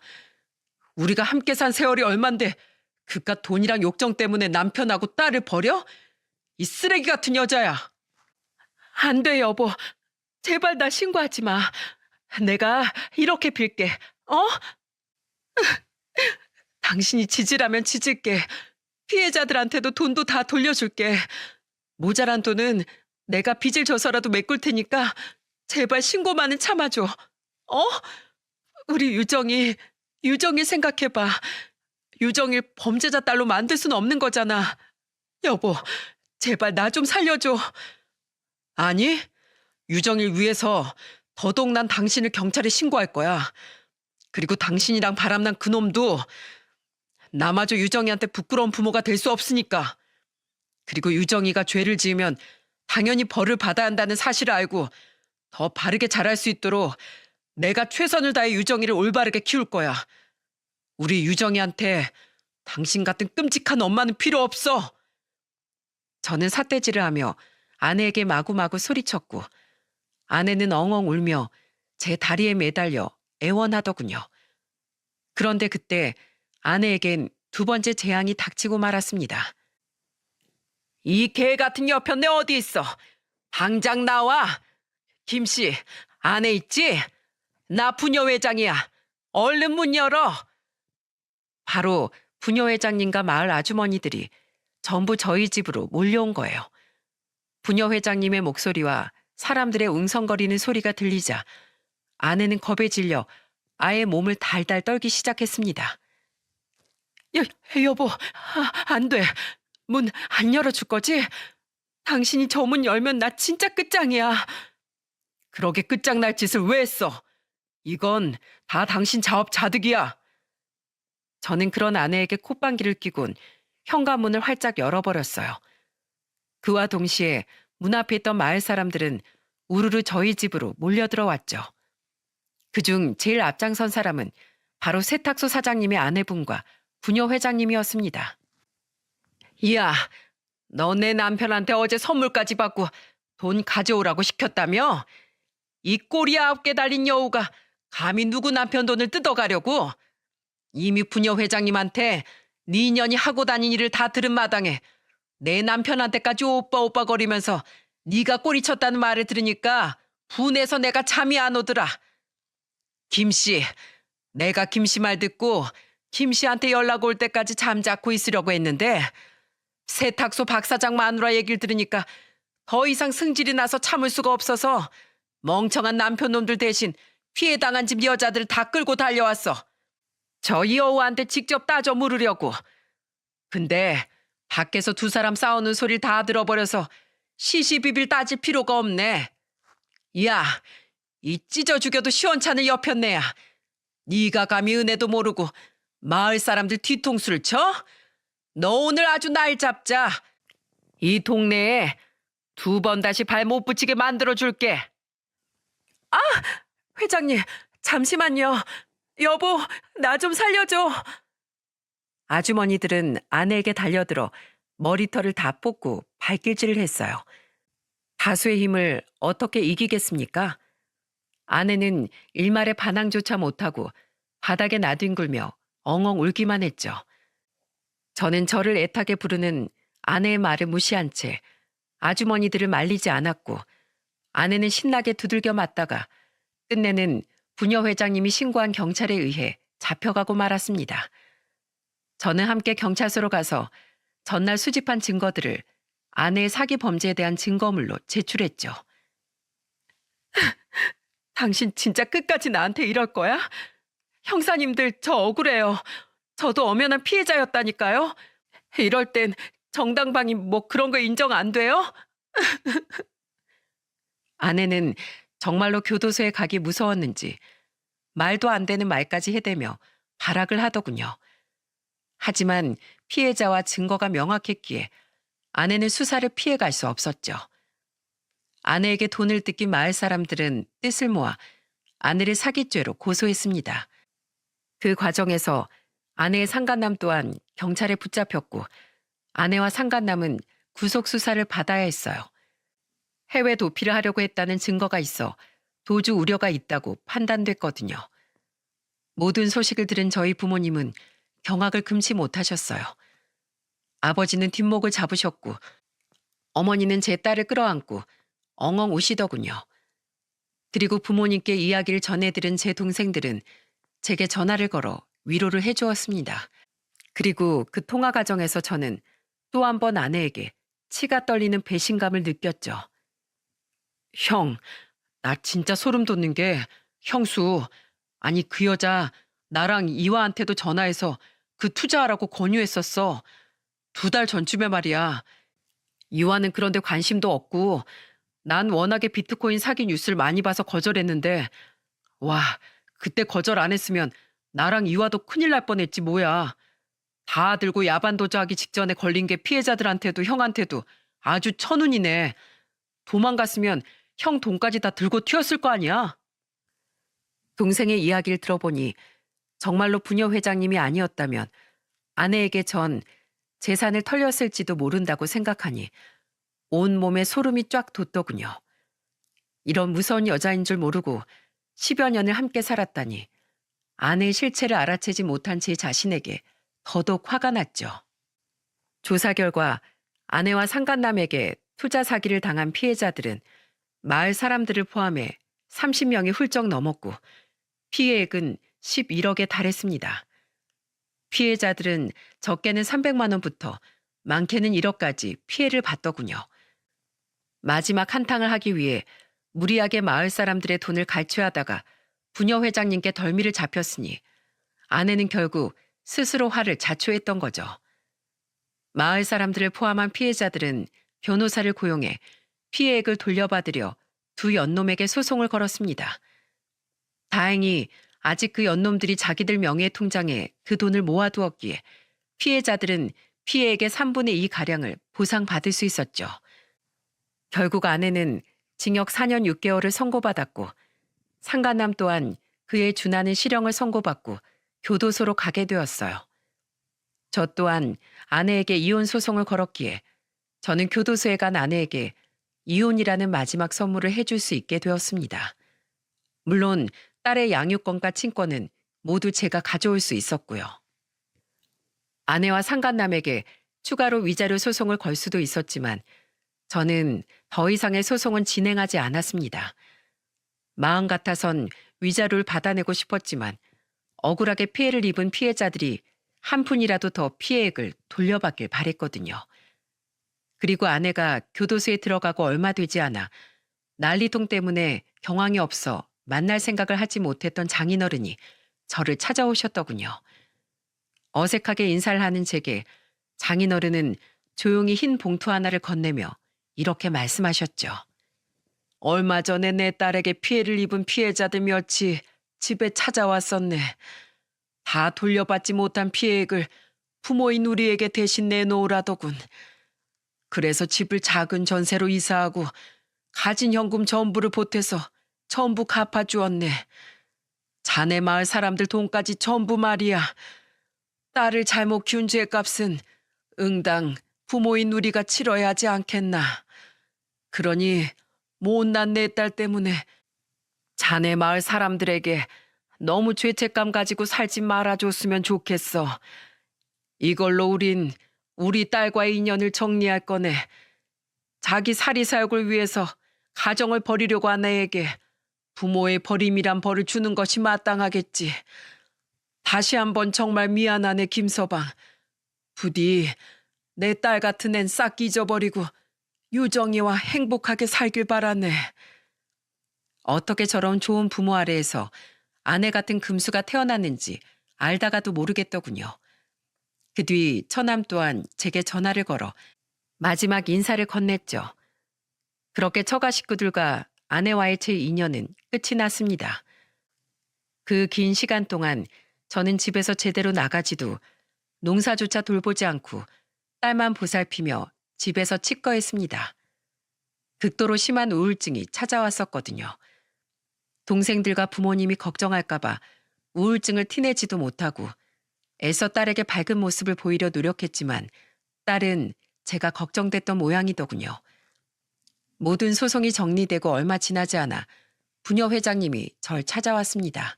우리가 함께 산 세월이 얼만데 그깟 돈이랑 욕정 때문에 남편하고 딸을 버려? 이 쓰레기 같은 여자야. 안 돼, 여보. 제발 나 신고하지 마. 내가 이렇게 빌게. 어? 당신이 지지라면 지질게. 피해자들한테도 돈도 다 돌려줄게. 모자란 돈은 내가 빚을 져서라도 메꿀 테니까 제발 신고만은 참아줘. 어? 우리 유정이 생각해봐. 유정일 범죄자 딸로 만들 수는 없는 거잖아. 여보, 제발 나 좀 살려줘. 아니, 유정일 위해서 더더욱 난 당신을 경찰에 신고할 거야. 그리고 당신이랑 바람난 그놈도 나마저 유정이한테 부끄러운 부모가 될 수 없으니까. 그리고 유정이가 죄를 지으면 당연히 벌을 받아야 한다는 사실을 알고 더 바르게 자랄 수 있도록 내가 최선을 다해 유정이를 올바르게 키울 거야. 우리 유정이한테 당신 같은 끔찍한 엄마는 필요 없어. 저는 삿대질을 하며 아내에게 마구마구 소리쳤고 아내는 엉엉 울며 제 다리에 매달려 애원하더군요. 그런데 그때 아내에겐 두 번째 재앙이 닥치고 말았습니다. 이 개 같은 여편네 어디 있어? 당장 나와. 김씨, 안에 있지? 나 부녀회장이야. 얼른 문 열어. 바로 부녀회장님과 마을 아주머니들이 전부 저희 집으로 몰려온 거예요. 부녀회장님의 목소리와 사람들의 웅성거리는 소리가 들리자 아내는 겁에 질려 아예 몸을 달달 떨기 시작했습니다. 여보, 안 돼. 문 안 열어줄 거지? 당신이 저 문 열면 나 진짜 끝장이야. 그러게 끝장날 짓을 왜 했어? 이건 다 당신 자업자득이야. 저는 그런 아내에게 콧방귀를 뀌곤 현관문을 활짝 열어버렸어요. 그와 동시에 문 앞에 있던 마을 사람들은 우르르 저희 집으로 몰려들어왔죠. 그중 제일 앞장선 사람은 바로 세탁소 사장님의 아내분과 부녀 회장님이었습니다. 이야, 너 내 남편한테 어제 선물까지 받고 돈 가져오라고 시켰다며? 이 꼬리 9개 달린 여우가 감히 누구 남편 돈을 뜯어가려고? 이미 부녀 회장님한테 네 년이 하고 다닌 일을 다 들은 마당에 내 남편한테까지 오빠 거리면서 네가 꼬리쳤다는 말을 들으니까 분해서 내가 잠이 안 오더라. 김씨, 내가 김씨 말 듣고 김씨한테 연락 올 때까지 잠자코 있으려고 했는데 세탁소 박 사장 마누라 얘기를 들으니까 더 이상 승질이 나서 참을 수가 없어서 멍청한 남편 놈들 대신 피해당한 집 여자들 다 끌고 달려왔어. 저 여우한테 직접 따져 물으려고. 근데 밖에서 두 사람 싸우는 소리를 다 들어버려서 시시비비를 따질 필요가 없네. 야, 이 찢어 죽여도 시원찮을 여편네야. 네가 감히 은혜도 모르고 마을 사람들 뒤통수를 쳐? 너 오늘 아주 날 잡자. 이 동네에 2번 다시 발 못 붙이게 만들어 줄게. 회장님, 잠시만요. 여보, 나 좀 살려줘. 아주머니들은 아내에게 달려들어 머리털을 다 뽑고 발길질을 했어요. 다수의 힘을 어떻게 이기겠습니까? 아내는 일말의 반항조차 못하고 바닥에 나뒹굴며 엉엉 울기만 했죠. 저는 저를 애타게 부르는 아내의 말을 무시한 채 아주머니들을 말리지 않았고, 아내는 신나게 두들겨 맞다가 끝내는 부녀 회장님이 신고한 경찰에 의해 잡혀가고 말았습니다. 저는 함께 경찰서로 가서 전날 수집한 증거들을 아내의 사기 범죄에 대한 증거물로 제출했죠. 당신 진짜 끝까지 나한테 이럴 거야? 형사님들 저 억울해요. 저도 엄연한 피해자였다니까요. 이럴 땐 정당방위 뭐 그런 거 인정 안 돼요? 아내는 정말로 교도소에 가기 무서웠는지 말도 안 되는 말까지 해대며 발악을 하더군요. 하지만 피해자와 증거가 명확했기에 아내는 수사를 피해갈 수 없었죠. 아내에게 돈을 뜯긴 마을 사람들은 뜻을 모아 아내를 사기죄로 고소했습니다. 그 과정에서 아내의 상간남 또한 경찰에 붙잡혔고, 아내와 상간남은 구속 수사를 받아야 했어요. 해외 도피를 하려고 했다는 증거가 있어 도주 우려가 있다고 판단됐거든요. 모든 소식을 들은 저희 부모님은 경악을 금치 못하셨어요. 아버지는 뒷목을 잡으셨고, 어머니는 제 딸을 끌어안고 엉엉 우시더군요. 그리고 부모님께 이야기를 전해들은 제 동생들은 제게 전화를 걸어 위로를 해주었습니다. 그리고 그 통화 과정에서 저는 또 한 번 아내에게 치가 떨리는 배신감을 느꼈죠. 형, 나 진짜 소름 돋는 게, 형수, 아니 그 여자 나랑 이화한테도 전화해서 그 투자하라고 권유했었어. 2달 전쯤에 말이야. 이화는 그런데 관심도 없고, 난 워낙에 비트코인 사기 뉴스를 많이 봐서 거절했는데, 와, 그때 거절 안 했으면 나랑 이화도 큰일 날 뻔했지 뭐야. 다 들고 야반 도주하기 직전에 걸린 게 피해자들한테도 형한테도 아주 천운이네. 도망갔으면 형 돈까지 다 들고 튀었을 거 아니야. 동생의 이야기를 들어보니 정말로 부녀 회장님이 아니었다면 아내에게 전 재산을 털렸을지도 모른다고 생각하니 온몸에 소름이 쫙 돋더군요. 이런 무서운 여자인 줄 모르고 10여 년을 함께 살았다니 아내의 실체를 알아채지 못한 제 자신에게 더더욱 화가 났죠. 조사 결과 아내와 상간남에게 투자 사기를 당한 피해자들은 마을 사람들을 포함해 30명이 훌쩍 넘었고, 피해액은 11억에 달했습니다. 피해자들은 적게는 300만 원부터 많게는 1억까지 피해를 봤더군요. 마지막 한탕을 하기 위해 무리하게 마을 사람들의 돈을 갈취하다가 부녀 회장님께 덜미를 잡혔으니 아내는 결국 스스로 화를 자초했던 거죠. 마을 사람들을 포함한 피해자들은 변호사를 고용해 피해액을 돌려받으려 2 연놈에게 소송을 걸었습니다. 다행히 아직 그 연놈들이 자기들 명의의 통장에 그 돈을 모아두었기에 피해자들은 피해액의 3분의 2가량을 보상받을 수 있었죠. 결국 아내는 징역 4년 6개월을 선고받았고, 상간남 또한 그에 준하는 실형을 선고받고 교도소로 가게 되었어요. 저 또한 아내에게 이혼 소송을 걸었기에 저는 교도소에 간 아내에게 이혼이라는 마지막 선물을 해줄 수 있게 되었습니다. 물론 딸의 양육권과 친권은 모두 제가 가져올 수 있었고요. 아내와 상간남에게 추가로 위자료 소송을 걸 수도 있었지만 저는 더 이상의 소송은 진행하지 않았습니다. 마음 같아선 위자료를 받아내고 싶었지만 억울하게 피해를 입은 피해자들이 한 푼이라도 더 피해액을 돌려받길 바랬거든요. 그리고 아내가 교도소에 들어가고 얼마 되지 않아 난리통 때문에 경황이 없어 만날 생각을 하지 못했던 장인어른이 저를 찾아오셨더군요. 어색하게 인사를 하는 제게 장인어른은 조용히 흰 봉투 하나를 건네며 이렇게 말씀하셨죠. 얼마 전에 내 딸에게 피해를 입은 피해자들 몇이 집에 찾아왔었네. 다 돌려받지 못한 피해액을 부모인 우리에게 대신 내놓으라더군. 그래서 집을 작은 전세로 이사하고 가진 현금 전부를 보태서 전부 갚아주었네. 자네 마을 사람들 돈까지 전부 말이야. 딸을 잘못 키운 죄값은 응당 부모인 우리가 치러야 하지 않겠나. 그러니 못난 내 딸 때문에 자네 마을 사람들에게 너무 죄책감 가지고 살지 말아줬으면 좋겠어. 이걸로 우린 우리 딸과의 인연을 정리할 거네. 자기 사리사욕을 위해서 가정을 버리려고 한 애에게 부모의 버림이란 벌을 주는 것이 마땅하겠지. 다시 한번 정말 미안하네, 김서방. 부디 내 딸 같은 앤 싹 잊어버리고 유정이와 행복하게 살길 바라네. 어떻게 저런 좋은 부모 아래에서 아내 같은 금수가 태어났는지 알다가도 모르겠더군요. 그 뒤 처남 또한 제게 전화를 걸어 마지막 인사를 건넸죠. 그렇게 처가 식구들과 아내와의 제 인연은 끝이 났습니다. 그 긴 시간 동안 저는 집에서 제대로 나가지도 농사조차 돌보지 않고 딸만 보살피며 집에서 치과했습니다. 극도로 심한 우울증이 찾아왔었거든요. 동생들과 부모님이 걱정할까봐 우울증을 티내지도 못하고 애써 딸에게 밝은 모습을 보이려 노력했지만 딸은 제가 걱정됐던 모양이더군요. 모든 소송이 정리되고 얼마 지나지 않아 부녀 회장님이 절 찾아왔습니다.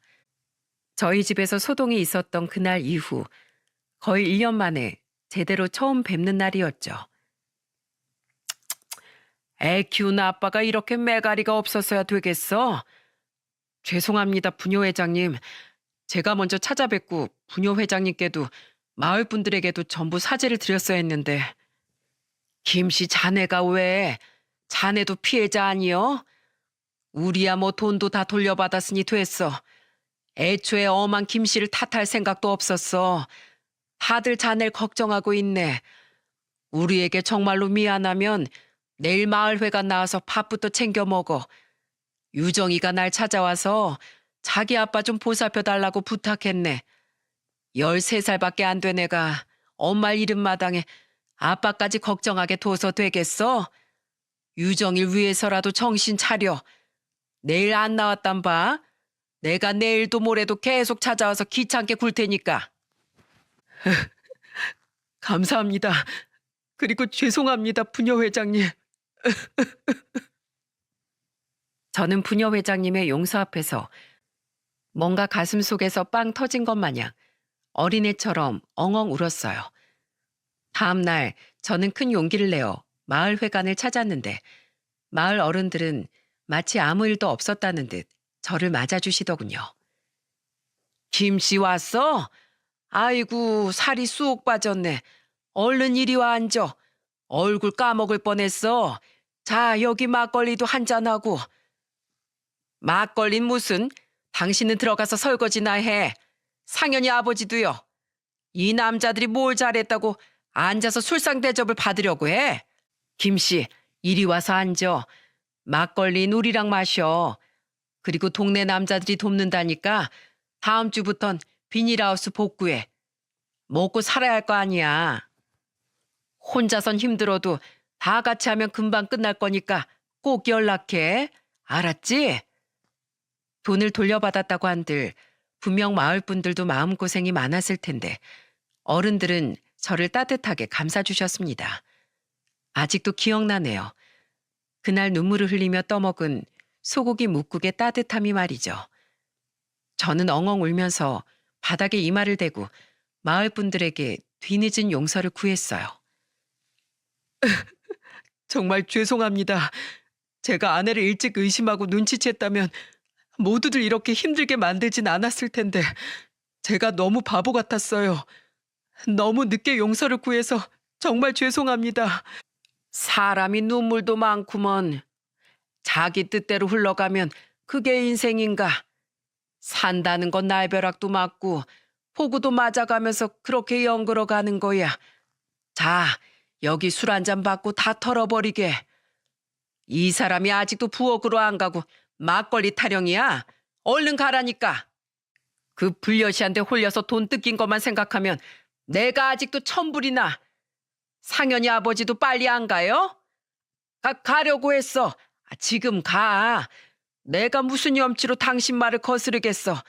저희 집에서 소동이 있었던 그날 이후 거의 1년 만에 제대로 처음 뵙는 날이었죠. 애 키우는 아빠가 이렇게 매가리가 없었어야 되겠어? 죄송합니다, 부녀 회장님. 제가 먼저 찾아뵙고 부녀 회장님께도 마을 분들에게도 전부 사죄를 드렸어야 했는데. 김씨 자네가 왜? 자네도 피해자 아니여? 우리야 뭐 돈도 다 돌려받았으니 됐어. 애초에 엄한 김씨를 탓할 생각도 없었어. 다들 자네를 걱정하고 있네. 우리에게 정말로 미안하면 내일 마을회관 나와서 밥부터 챙겨 먹어. 유정이가 날 찾아와서 자기 아빠 좀 보살펴 달라고 부탁했네. 13살밖에 안 된 애가 엄마 이름 마당에 아빠까지 걱정하게 둬서 되겠어? 유정일 위해서라도 정신 차려. 내일 안 나왔단 봐. 내가 내일도 모레도 계속 찾아와서 귀찮게 굴 테니까. 감사합니다. 그리고 죄송합니다, 부녀 회장님. 저는 부녀 회장님의 용서 앞에서 뭔가 가슴 속에서 빵 터진 것 마냥 어린애처럼 엉엉 울었어요. 다음 날 저는 큰 용기를 내어 마을 회관을 찾았는데 마을 어른들은 마치 아무 일도 없었다는 듯 저를 맞아주시더군요. 김씨 왔어? 아이고 살이 쑥 빠졌네. 얼른 이리 와 앉아. 얼굴 까먹을 뻔했어. 자 여기 막걸리도 한잔하고. 막걸린 무슨? 당신은 들어가서 설거지나 해. 상현이 아버지도요. 이 남자들이 뭘 잘했다고 앉아서 술상 대접을 받으려고 해. 김씨 이리 와서 앉아. 막걸린 우리랑 마셔. 그리고 동네 남자들이 돕는다니까 다음 주부턴 비닐하우스 복구해. 먹고 살아야 할 거 아니야. 혼자선 힘들어도 다 같이 하면 금방 끝날 거니까 꼭 연락해. 알았지? 돈을 돌려받았다고 한들 분명 마을 분들도 마음고생이 많았을 텐데 어른들은 저를 따뜻하게 감싸주셨습니다. 아직도 기억나네요. 그날 눈물을 흘리며 떠먹은 소고기 묵국의 따뜻함이 말이죠. 저는 엉엉 울면서 바닥에 이마를 대고 마을 분들에게 뒤늦은 용서를 구했어요. 정말 죄송합니다. 제가 아내를 일찍 의심하고 눈치챘다면 모두들 이렇게 힘들게 만들진 않았을 텐데 제가 너무 바보 같았어요. 너무 늦게 용서를 구해서 정말 죄송합니다. 사람이 눈물도 많구먼. 자기 뜻대로 흘러가면 그게 인생인가. 산다는 건 날벼락도 맞고 폭우도 맞아가면서 그렇게 연걸어 가는 거야. 자, 여기 술 한 잔 받고 다 털어버리게. 이 사람이 아직도 부엌으로 안 가고 막걸리 타령이야. 얼른 가라니까. 그 불려시한테 홀려서 돈 뜯긴 것만 생각하면 내가 아직도 천불이나. 상현이 아버지도 빨리 안 가요? 가려고 했어. 지금 가. 내가 무슨 염치로 당신 말을 거스르겠어.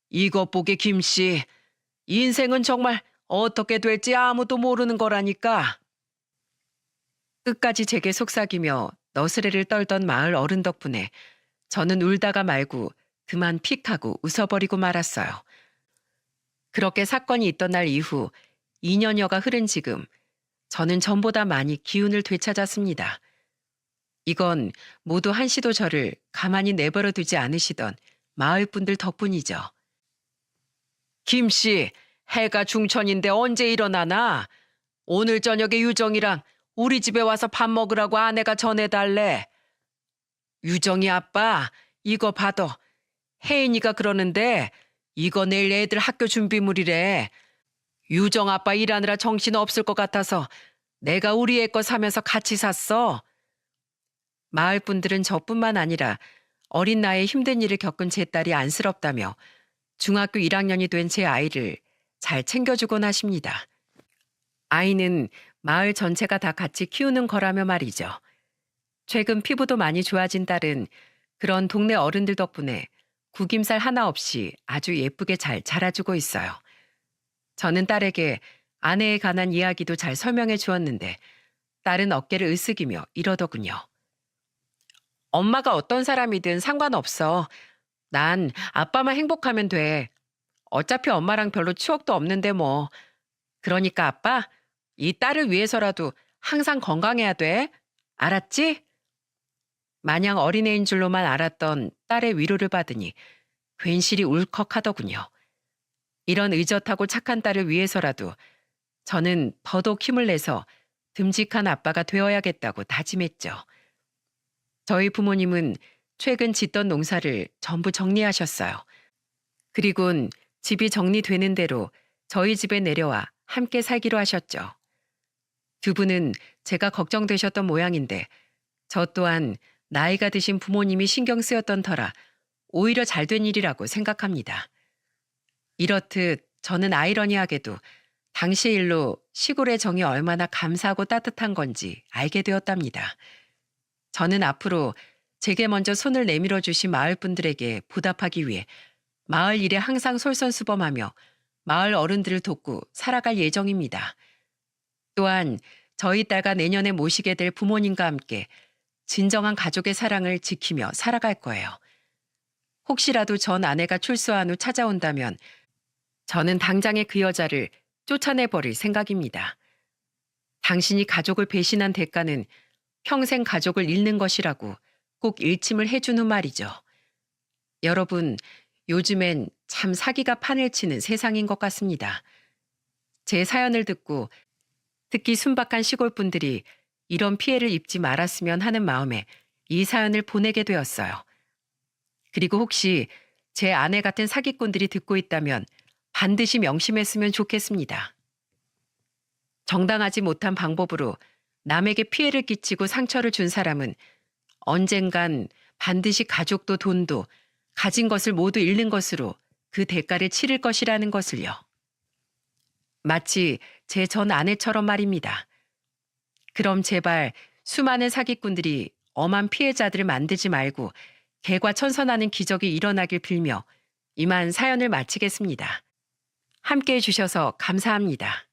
이것 보게 김씨. 인생은 정말 어떻게 될지 아무도 모르는 거라니까. 끝까지 제게 속삭이며 너스레를 떨던 마을 어른 덕분에 저는 울다가 말고 그만 픽하고 웃어버리고 말았어요. 그렇게 사건이 있던 날 이후 2년여가 흐른 지금 저는 전보다 많이 기운을 되찾았습니다. 이건 모두 한시도 저를 가만히 내버려 두지 않으시던 마을 분들 덕분이죠. 김씨, 해가 중천인데 언제 일어나나? 오늘 저녁에 유정이랑 우리 집에 와서 밥 먹으라고 아내가 전해달래. 유정이 아빠, 이거 받아. 혜인이가 그러는데 이거 내일 애들 학교 준비물이래. 유정 아빠 일하느라 정신 없을 것 같아서 내가 우리 애 거 사면서 같이 샀어. 마을 분들은 저뿐만 아니라 어린 나이에 힘든 일을 겪은 제 딸이 안쓰럽다며 중학교 1학년이 된 제 아이를 잘 챙겨주곤 하십니다. 아이는 마을 전체가 다 같이 키우는 거라며 말이죠. 최근 피부도 많이 좋아진 딸은 그런 동네 어른들 덕분에 구김살 하나 없이 아주 예쁘게 잘 자라주고 있어요. 저는 딸에게 아내에 관한 이야기도 잘 설명해 주었는데 딸은 어깨를 으쓱이며 이러더군요. 엄마가 어떤 사람이든 상관없어. 난 아빠만 행복하면 돼. 어차피 엄마랑 별로 추억도 없는데 뭐. 그러니까 아빠, 이 딸을 위해서라도 항상 건강해야 돼. 알았지? 마냥 어린애인 줄로만 알았던 딸의 위로를 받으니 괜시리 울컥하더군요. 이런 의젓하고 착한 딸을 위해서라도 저는 더더욱 힘을 내서 듬직한 아빠가 되어야겠다고 다짐했죠. 저희 부모님은 최근 짓던 농사를 전부 정리하셨어요. 그리곤 집이 정리되는 대로 저희 집에 내려와 함께 살기로 하셨죠. 두 분은 제가 걱정되셨던 모양인데 저 또한 나이가 드신 부모님이 신경 쓰였던 터라 오히려 잘된 일이라고 생각합니다. 이렇듯 저는 아이러니하게도 당시 일로 시골의 정이 얼마나 감사하고 따뜻한 건지 알게 되었답니다. 저는 앞으로 제게 먼저 손을 내밀어 주신 마을 분들에게 보답하기 위해 마을 일에 항상 솔선수범하며 마을 어른들을 돕고 살아갈 예정입니다. 또한 저희 딸과 내년에 모시게 될 부모님과 함께 진정한 가족의 사랑을 지키며 살아갈 거예요. 혹시라도 전 아내가 출소한 후 찾아온다면 저는 당장에 그 여자를 쫓아내버릴 생각입니다. 당신이 가족을 배신한 대가는 평생 가족을 잃는 것이라고 꼭 일침을 해준 후 말이죠. 여러분, 요즘엔 참 사기가 판을 치는 세상인 것 같습니다. 제 사연을 듣고 특히 순박한 시골분들이 이런 피해를 입지 말았으면 하는 마음에 이 사연을 보내게 되었어요. 그리고 혹시 제 아내 같은 사기꾼들이 듣고 있다면 반드시 명심했으면 좋겠습니다. 정당하지 못한 방법으로 남에게 피해를 끼치고 상처를 준 사람은 언젠간 반드시 가족도 돈도 가진 것을 모두 잃는 것으로 그 대가를 치를 것이라는 것을요. 마치 제 전 아내처럼 말입니다. 그럼 제발 수많은 사기꾼들이 엄한 피해자들을 만들지 말고 개과천선하는 기적이 일어나길 빌며 이만 사연을 마치겠습니다. 함께해 주셔서 감사합니다.